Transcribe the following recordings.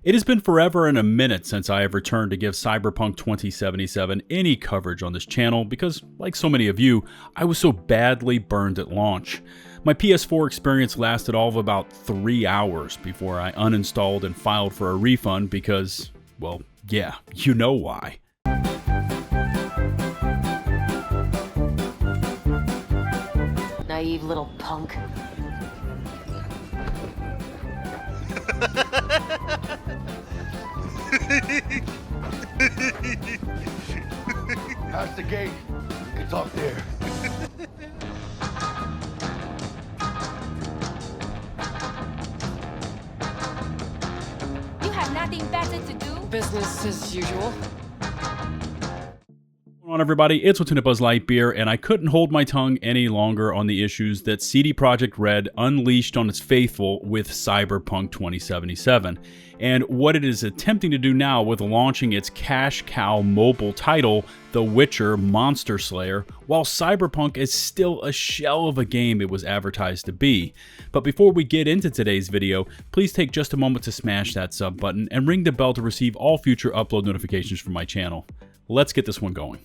It has been forever and a minute since I have returned to give Cyberpunk 2077 any coverage on this channel because, like so many of you, I was so badly burned at launch. My PS4 experience lasted all of about 3 hours before I uninstalled and filed for a refund because, well, yeah, you know why. Naive little punk. Past the gate. We can talk there. You have nothing better to do? Business as usual. What's going on, everybody? It's LtBuzzLitebeer, and I couldn't hold my tongue any longer on the issues that Projekt Red unleashed on its faithful with Cyberpunk 2077, and what it is attempting to do now with launching its cash cow mobile title, The Witcher Monster Slayer, while Cyberpunk is still a shell of a game it was advertised to be. But before we get into today's video, please take just a moment to smash that sub button and ring the bell to receive all future upload notifications from my channel. Let's get this one going.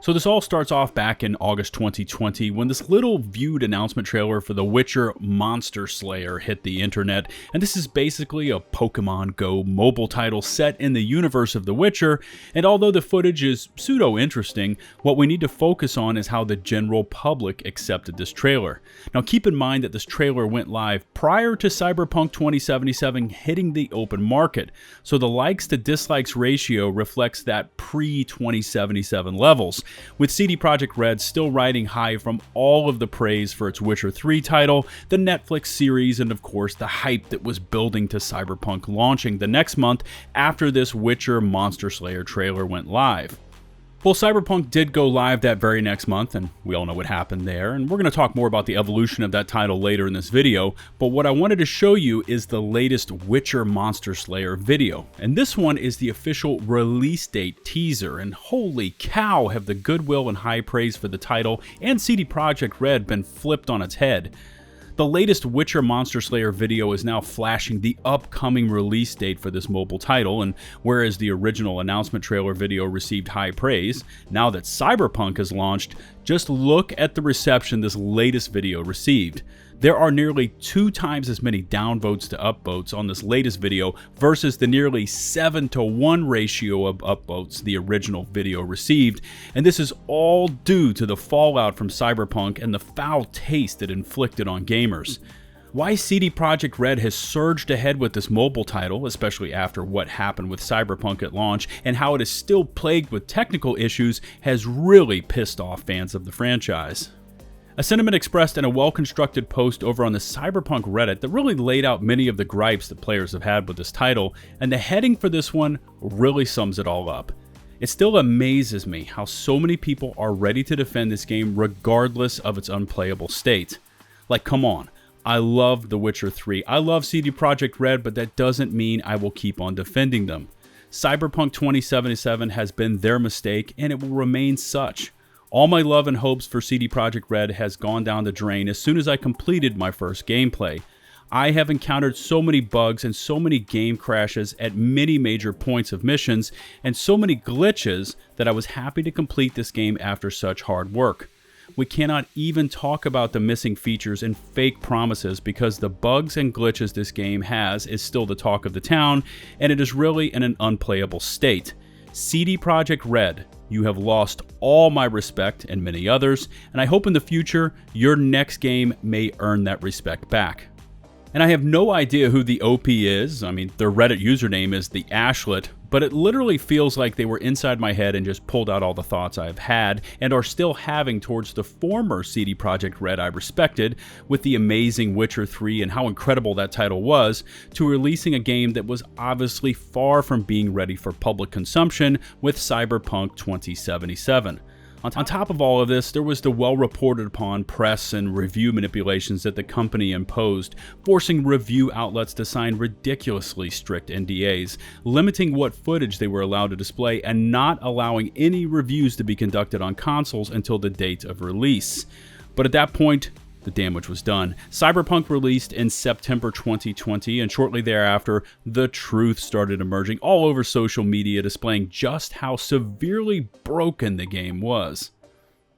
So this all starts off back in August 2020 when this little viewed announcement trailer for The Witcher Monster Slayer hit the internet, and this is basically a Pokemon Go mobile title set in the universe of The Witcher, and although the footage is pseudo-interesting, what we need to focus on is how the general public accepted this trailer. Now keep in mind that this trailer went live prior to Cyberpunk 2077 hitting the open market, so the likes to dislikes ratio reflects that pre-2077 levels, with Projekt Red still riding high from all of the praise for its Witcher 3 title, the Netflix series, and of course the hype that was building to Cyberpunk launching the next month after this Witcher Monster Slayer trailer went live. Well, Cyberpunk did go live that very next month, and we all know what happened there, and we're going to talk more about the evolution of that title later in this video, but what I wanted to show you is the latest Witcher Monster Slayer video, and this one is the official release date teaser, and holy cow have the goodwill and high praise for the title and Projekt Red been flipped on its head. The latest Witcher Monster Slayer video is now flashing the upcoming release date for this mobile title, and whereas the original announcement trailer video received high praise, now that Cyberpunk has launched, just look at the reception this latest video received. There are nearly 2 times as many downvotes to upvotes on this latest video versus the nearly 7-to-1 ratio of upvotes the original video received, and this is all due to the fallout from Cyberpunk and the foul taste it inflicted on gamers. Why Projekt Red has surged ahead with this mobile title, especially after what happened with Cyberpunk at launch, and how it is still plagued with technical issues, has really pissed off fans of the franchise. A sentiment expressed in a well-constructed post over on the Cyberpunk Reddit that really laid out many of the gripes that players have had with this title, and the heading for this one really sums it all up. It still amazes me how so many people are ready to defend this game regardless of its unplayable state. Like, come on, I love The Witcher 3, I love Projekt Red, but that doesn't mean I will keep on defending them. Cyberpunk 2077 has been their mistake, and it will remain such. All my love and hopes for Projekt Red has gone down the drain as soon as I completed my first gameplay. I have encountered so many bugs and so many game crashes at many major points of missions and so many glitches that I was happy to complete this game after such hard work. We cannot even talk about the missing features and fake promises because the bugs and glitches this game has is still the talk of the town, and it is really in an unplayable state. Projekt Red, you have lost all my respect and many others, and I hope in the future your next game may earn that respect back. And I have no idea who the OP is. I mean, their Reddit username is the Ashlet, but it literally feels like they were inside my head and just pulled out all the thoughts I've had and are still having towards the former Projekt Red I respected, with the amazing Witcher 3 and how incredible that title was, to releasing a game that was obviously far from being ready for public consumption with Cyberpunk 2077. On top of all of this, there was the well-reported upon press and review manipulations that the company imposed, forcing review outlets to sign ridiculously strict NDAs, limiting what footage they were allowed to display, and not allowing any reviews to be conducted on consoles until the date of release. But at that point, the damage was done. Cyberpunk released in September 2020, and shortly thereafter, the truth started emerging all over social media, displaying just how severely broken the game was.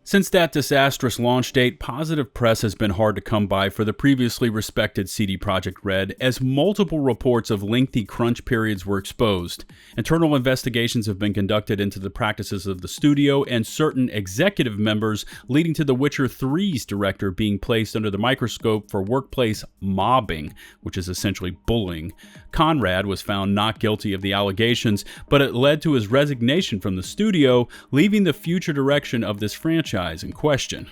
Since that disastrous launch date, positive press has been hard to come by for the previously respected CD Projekt Red, as multiple reports of lengthy crunch periods were exposed. Internal investigations have been conducted into the practices of the studio and certain executive members, leading to The Witcher 3's director being placed under the microscope for workplace mobbing, which is essentially bullying. Conrad was found not guilty of the allegations, but it led to his resignation from the studio, leaving the future direction of this franchise in question.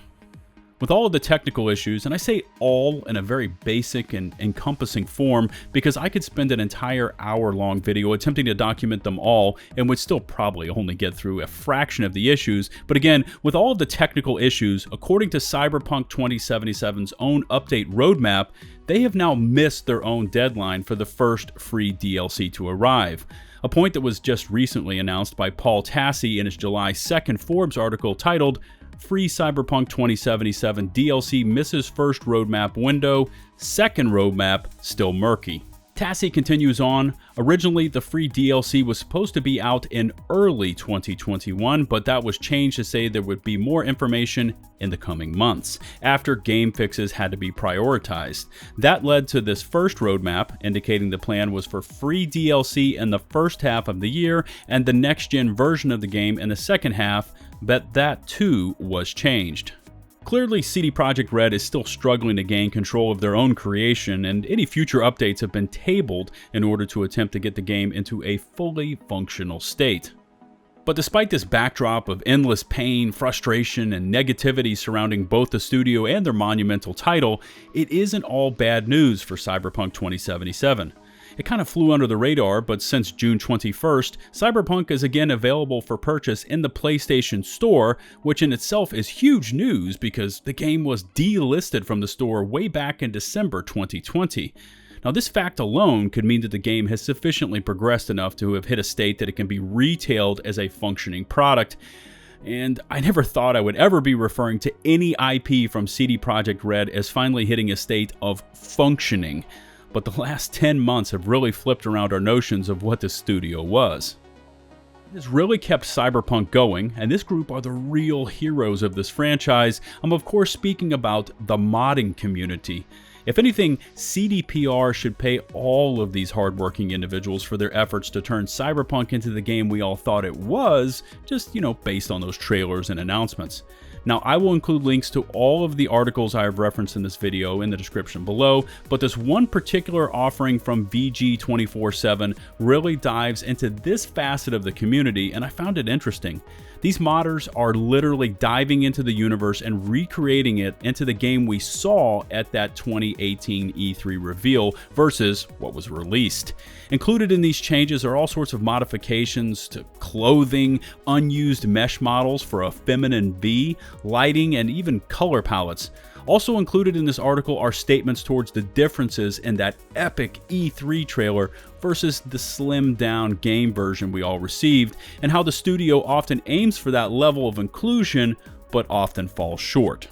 With all of the technical issues, and I say all in a very basic and encompassing form because I could spend an entire hour-long video attempting to document them all and would still probably only get through a fraction of the issues, but again, with all of the technical issues, according to Cyberpunk 2077's own update roadmap, they have now missed their own deadline for the first free DLC to arrive. A point that was just recently announced by Paul Tassi in his July 2nd Forbes article titled, "Free Cyberpunk 2077 DLC misses first roadmap window, second roadmap still murky." Tassi continues on, originally the free DLC was supposed to be out in early 2021, but that was changed to say there would be more information in the coming months, after game fixes had to be prioritized. That led to this first roadmap, indicating the plan was for free DLC in the first half of the year, and the next-gen version of the game in the second half, but that too was changed. Clearly, CD Projekt Red is still struggling to gain control of their own creation, and any future updates have been tabled in order to attempt to get the game into a fully functional state. But despite this backdrop of endless pain, frustration, and negativity surrounding both the studio and their monumental title, it isn't all bad news for Cyberpunk 2077. It kind of flew under the radar, but since June 21st, Cyberpunk is again available for purchase in the PlayStation Store, which in itself is huge news because the game was delisted from the store way back in December 2020. Now, this fact alone could mean that the game has sufficiently progressed enough to have hit a state that it can be retailed as a functioning product. And I never thought I would ever be referring to any IP from CD Projekt Red as finally hitting a state of functioning. But the last 10 months have really flipped around our notions of what this studio was. It has really kept Cyberpunk going, and this group are the real heroes of this franchise. I'm of course speaking about the modding community. If anything, CDPR should pay all of these hardworking individuals for their efforts to turn Cyberpunk into the game we all thought it was, just, based on those trailers and announcements. Now, I will include links to all of the articles I have referenced in this video in the description below, but this one particular offering from VG247 really dives into this facet of the community, and I found it interesting. These modders are literally diving into the universe and recreating it into the game we saw at that 2018 E3 reveal versus what was released. Included in these changes are all sorts of modifications to clothing, unused mesh models for a feminine V, lighting, and even color palettes. Also included in this article are statements towards the differences in that epic E3 trailer versus the slimmed down game version we all received, and how the studio often aims for that level of inclusion, but often falls short.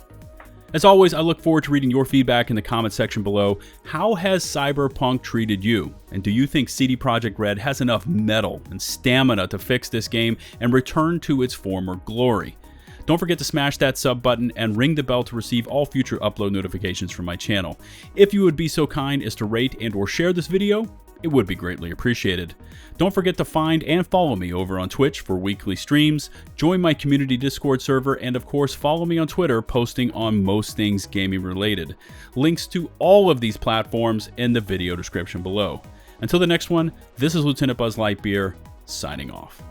As always, I look forward to reading your feedback in the comment section below. How has Cyberpunk treated you? And do you think CD Projekt Red has enough mettle and stamina to fix this game and return to its former glory? Don't forget to smash that sub button and ring the bell to receive all future upload notifications from my channel. If you would be so kind as to rate and or share this video, it would be greatly appreciated. Don't forget to find and follow me over on Twitch for weekly streams, join my community Discord server, and of course follow me on Twitter, posting on most things gaming related. Links to all of these platforms in the video description below. Until the next one, this is LtBuzzLitebeer, signing off.